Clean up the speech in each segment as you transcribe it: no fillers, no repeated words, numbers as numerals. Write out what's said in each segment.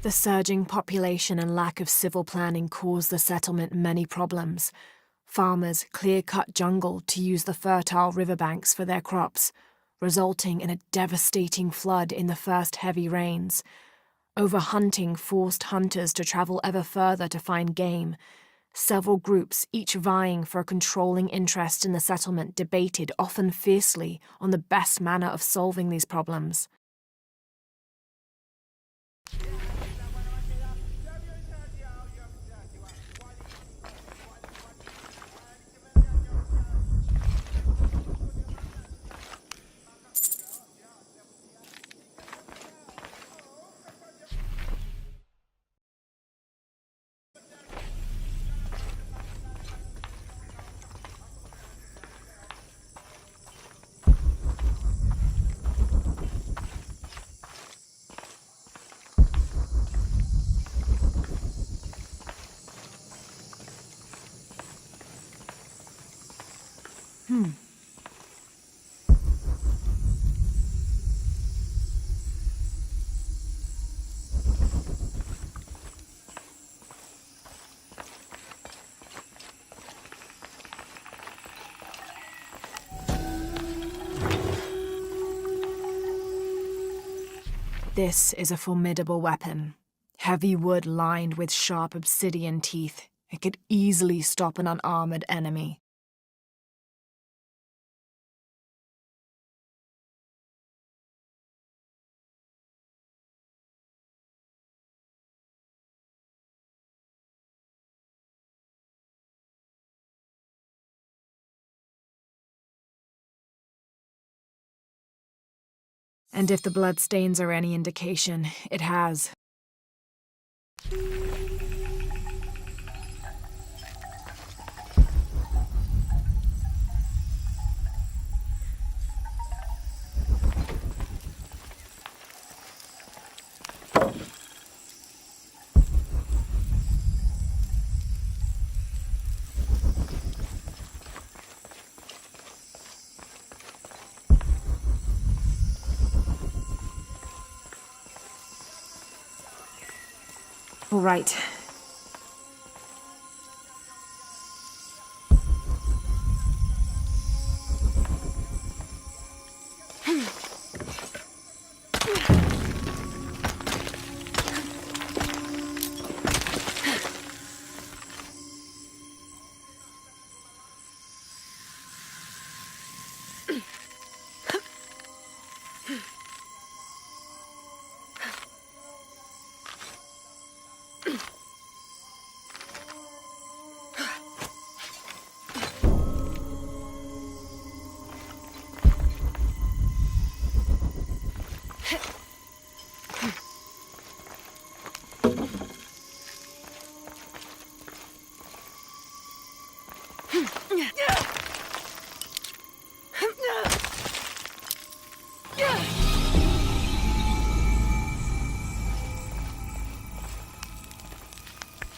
The surging population and lack of civil planning caused the settlement many problems. Farmers clear-cut jungle to use the fertile riverbanks for their crops, resulting in a devastating flood in the first heavy rains. Overhunting forced hunters to travel ever further to find game. Several groups, each vying for a controlling interest in the settlement, debated, often fiercely, on the best manner of solving these problems. This is a formidable weapon. Heavy wood lined with sharp obsidian teeth. It could easily stop an unarmored enemy. And if the bloodstains are any indication, it has. All right.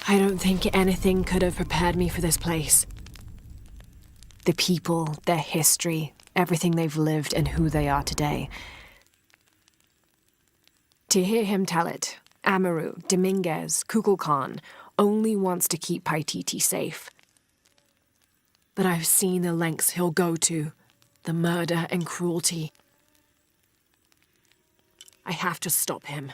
I don't think anything could have prepared me for this place. The people, their history, everything they've lived and who they are today. To hear him tell it, Amaru, Dominguez, Kukulkan only wants to keep Paititi safe. But I've seen the lengths he'll go to, the murder and cruelty. I have to stop him.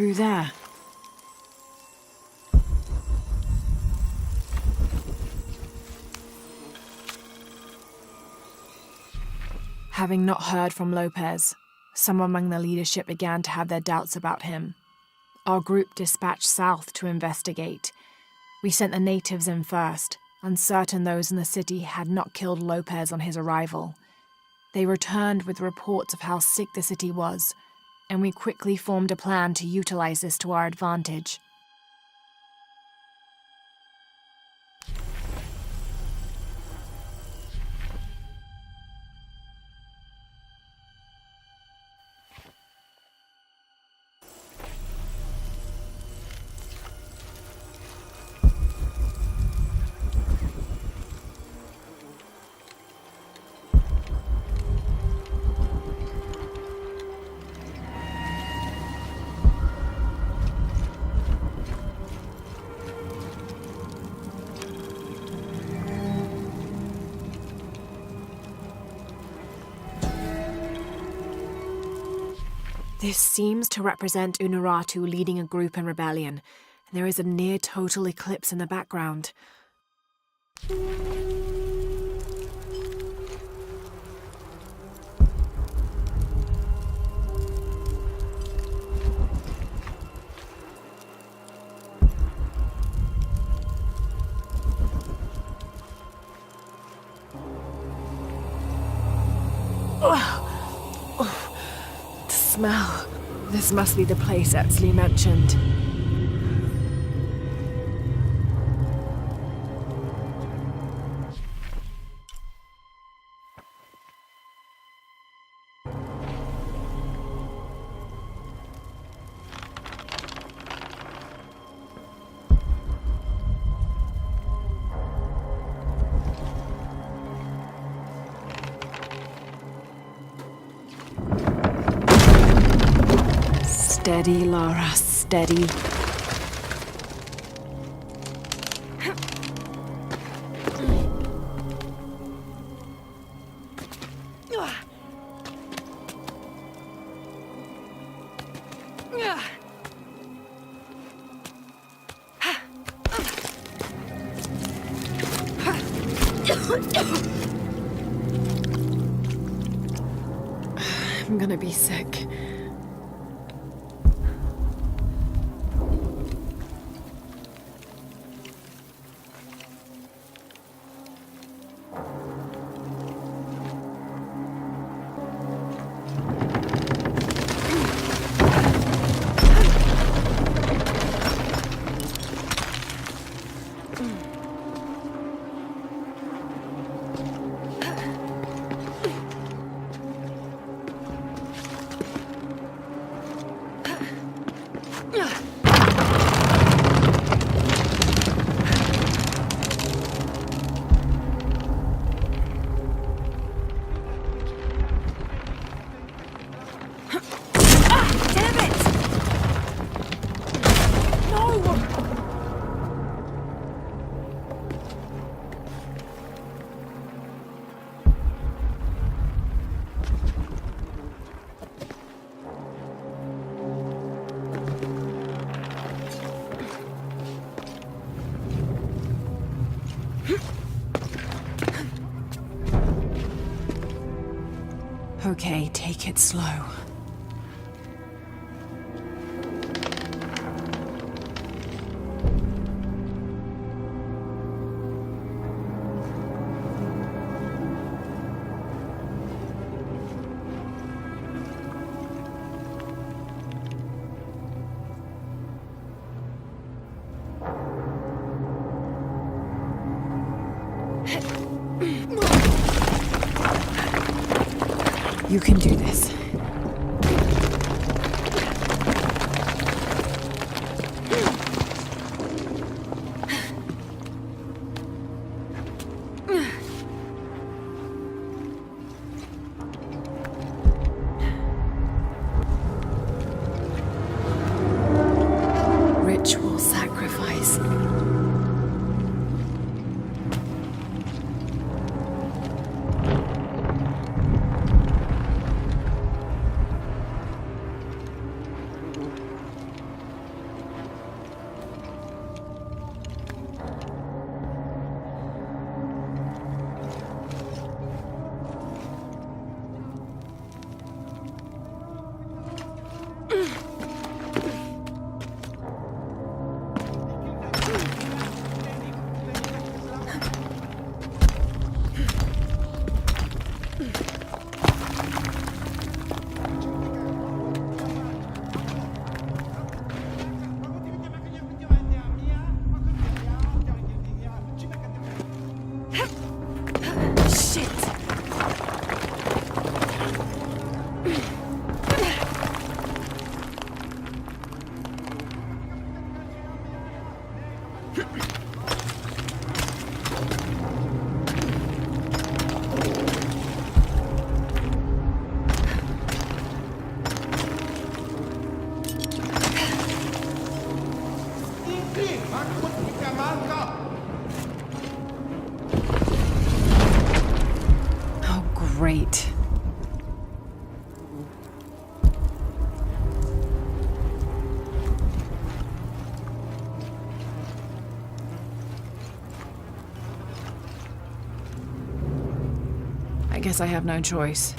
through there. Having not heard from Lopez, some among the leadership began to have their doubts about him. Our group dispatched south to investigate. We sent the natives in first, uncertain those in the city had not killed Lopez on his arrival. They returned with reports of how sick the city was, and we quickly formed a plan to utilize this to our advantage. This seems to represent Unuratu leading a group in rebellion, and there is a near-total eclipse in the background. Smell. This must be the place Etsley mentioned. Steady, Lara, steady. I'm gonna be sick. Okay, take it slow. You can do this. Ritual sacrifice. Oh, great. I guess I have no choice.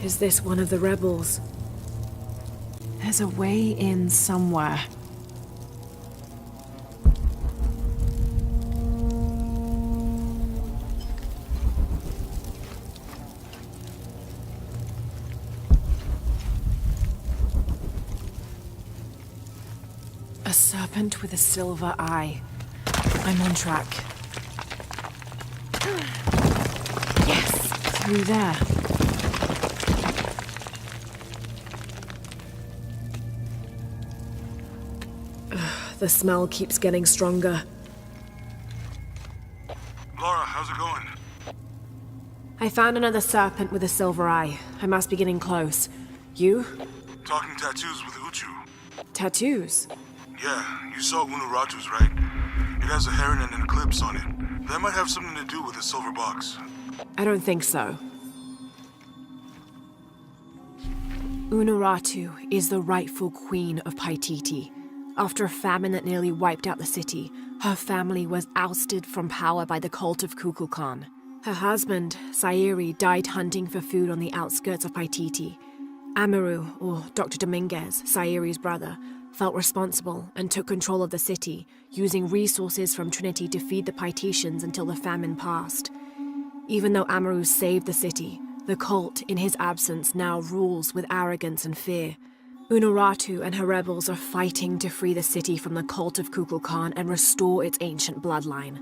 Is this one of the rebels? There's a way in somewhere. A serpent with a silver eye. I'm on track. Yes! Through there. The smell keeps getting stronger. Laura, how's it going? I found another serpent with a silver eye. I must be getting close. You? Talking tattoos with Uchu. Tattoos? Yeah, you saw Unuratu's, right? It has a heron and an eclipse on it. That might have something to do with the silver box. I don't think so. Unuratu is the rightful queen of Paititi. After a famine that nearly wiped out the city, her family was ousted from power by the cult of Kukulkan. Her husband, Sairi, died hunting for food on the outskirts of Paititi. Amaru, or Dr. Dominguez, Sairi's brother, felt responsible and took control of the city, using resources from Trinity to feed the Paititians until the famine passed. Even though Amaru saved the city, the cult, in his absence, now rules with arrogance and fear. Unuratu and her rebels are fighting to free the city from the cult of Kukulkan and restore its ancient bloodline.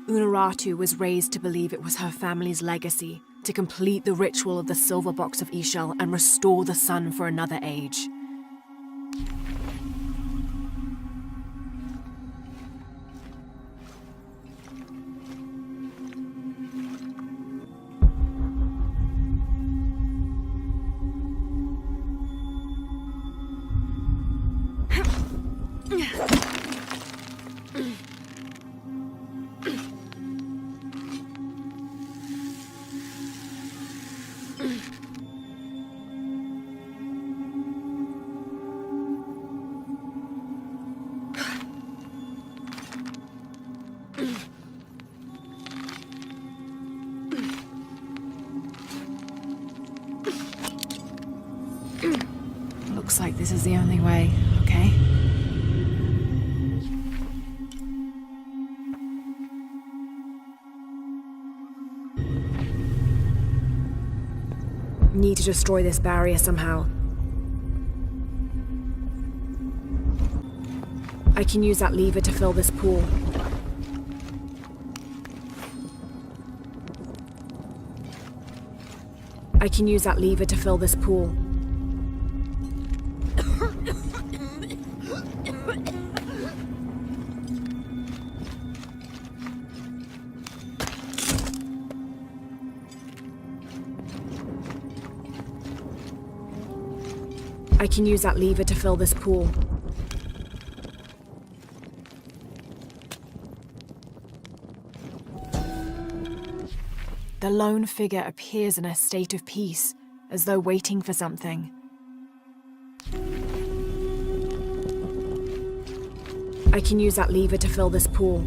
Unuratu was raised to believe it was her family's legacy to complete the ritual of the silver box of Ishel and restore the sun for another age. Looks like this is the only way, okay? Need to destroy this barrier somehow. I can use that lever to fill this pool. I can use that lever to fill this pool. I can use that lever to fill this pool. The lone figure appears in a state of peace, as though waiting for something. I can use that lever to fill this pool.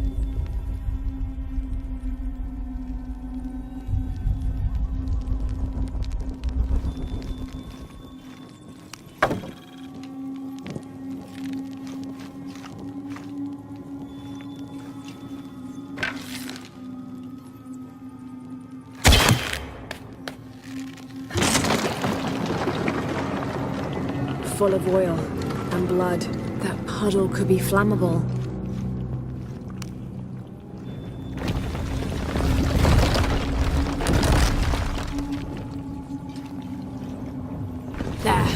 Full of oil and blood. That puddle could be flammable. There.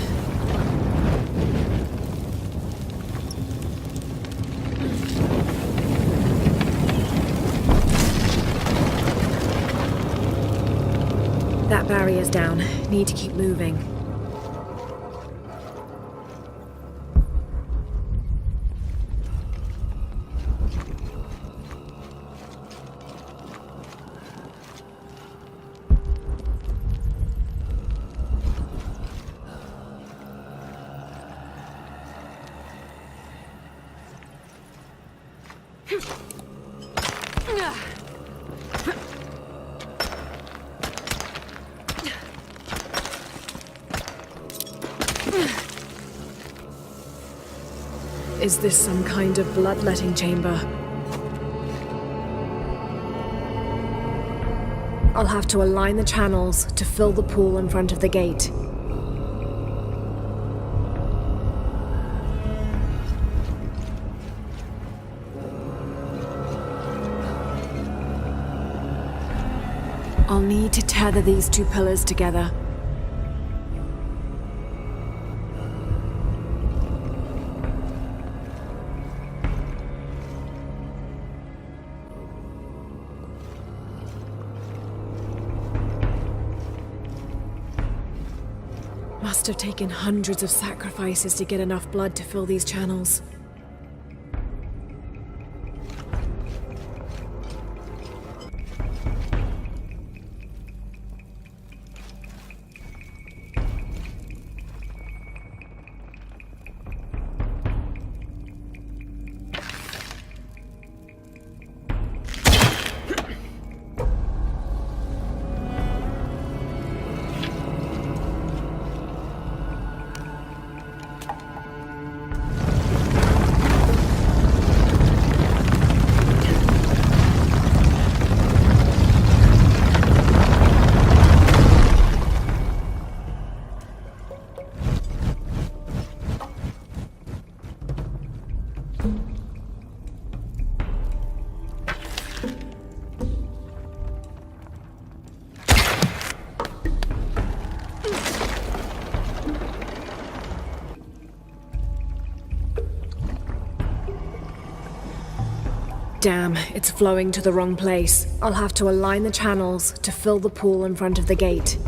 That barrier's down. Need to keep moving. Is this some kind of bloodletting chamber? I'll have to align the channels to fill the pool in front of the gate. I'll need to tether these two pillars together. Must have taken hundreds of sacrifices to get enough blood to fill these channels. Damn, it's flowing to the wrong place. I'll have to align the channels to fill the pool in front of the gate.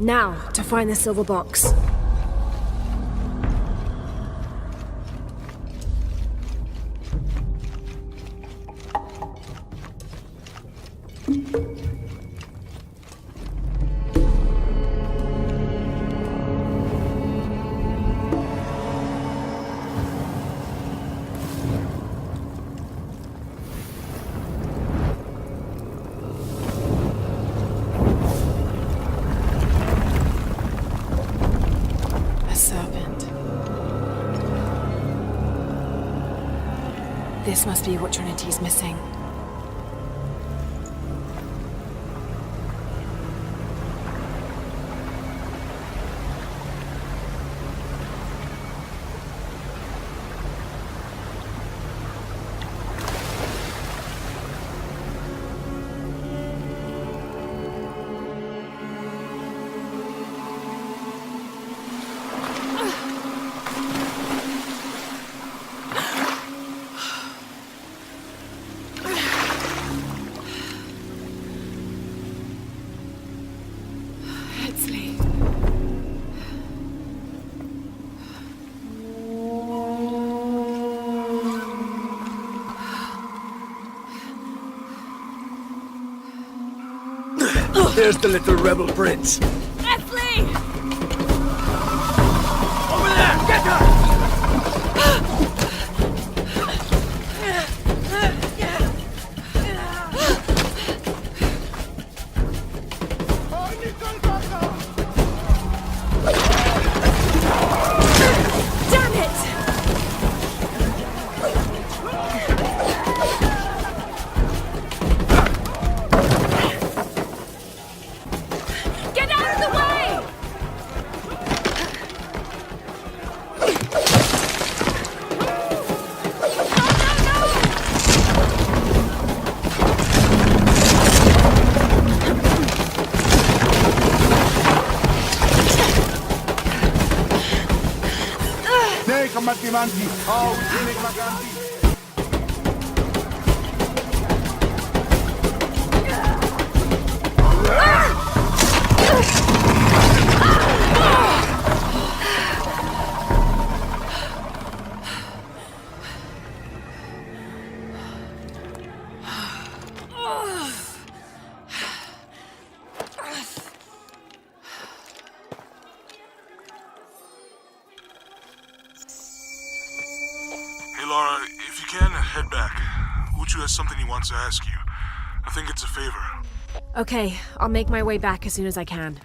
Now, to find the silver box. A serpent. This must be what Trinity's missing. There's the little rebel prince. Esley! Over there! Get her! Damn it! Get out of the way! Nei, combattimanti! Oh, uccide Maganti! Hey, Laura, if you can, head back. Uchu has something he wants to ask you. I think it's a favor. Okay, I'll make my way back as soon as I can.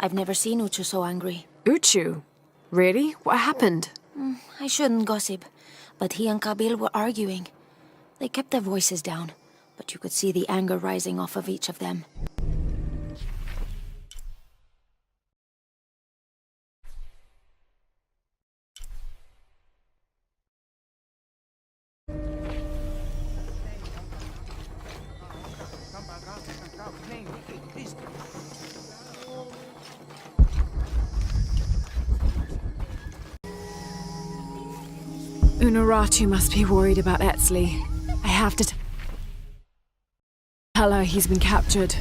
I've never seen Uchu so angry. Uchu? Really? What happened? I shouldn't gossip, but he and Kabil were arguing. They kept their voices down, but you could see the anger rising off of each of them. Unuratu must be worried about Etzli. I have to tell her he's been captured.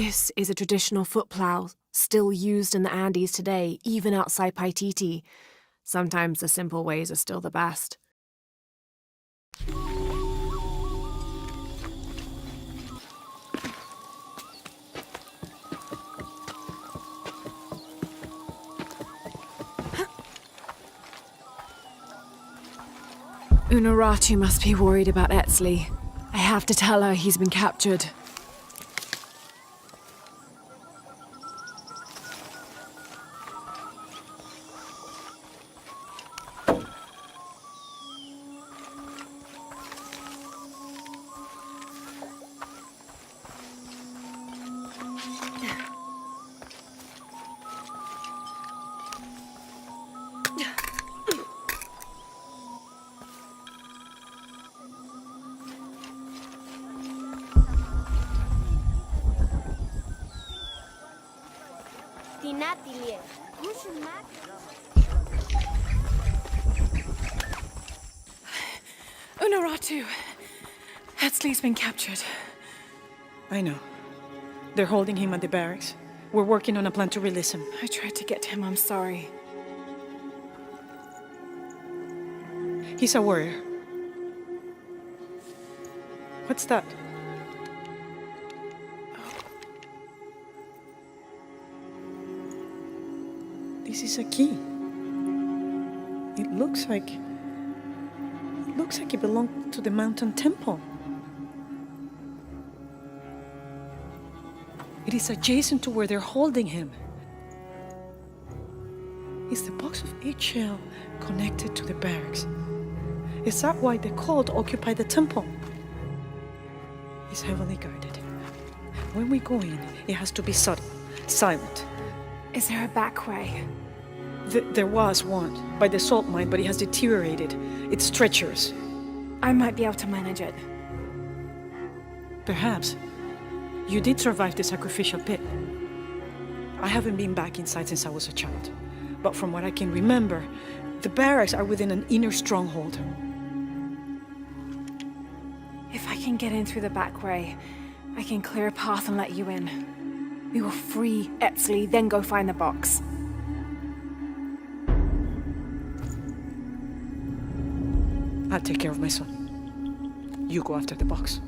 This is a traditional foot plough, still used in the Andes today, even outside Paititi. Sometimes the simple ways are still the best. Unuratu must be worried about Etzli. I have to tell her he's been captured. Unuratu! Etzli's been captured. I know. They're holding him at the barracks. We're working on a plan to release him. I tried to get to him, I'm sorry. He's a warrior. What's that? This is a key. It looks like it belonged to the mountain temple. It is adjacent to where they're holding him. Is the box of HL connected to the barracks? Is that why the cult occupied the temple? It's heavily guarded. When we go in, it has to be subtle, silent. Is there a back way? There was one, by the salt mine, but it has deteriorated. It's treacherous. I might be able to manage it. Perhaps. You did survive the sacrificial pit. I haven't been back inside since I was a child. But from what I can remember, the barracks are within an inner stronghold. If I can get in through the back way, I can clear a path and let you in. We will free Etzli, then go find the box. I'll take care of my son. You go after the box.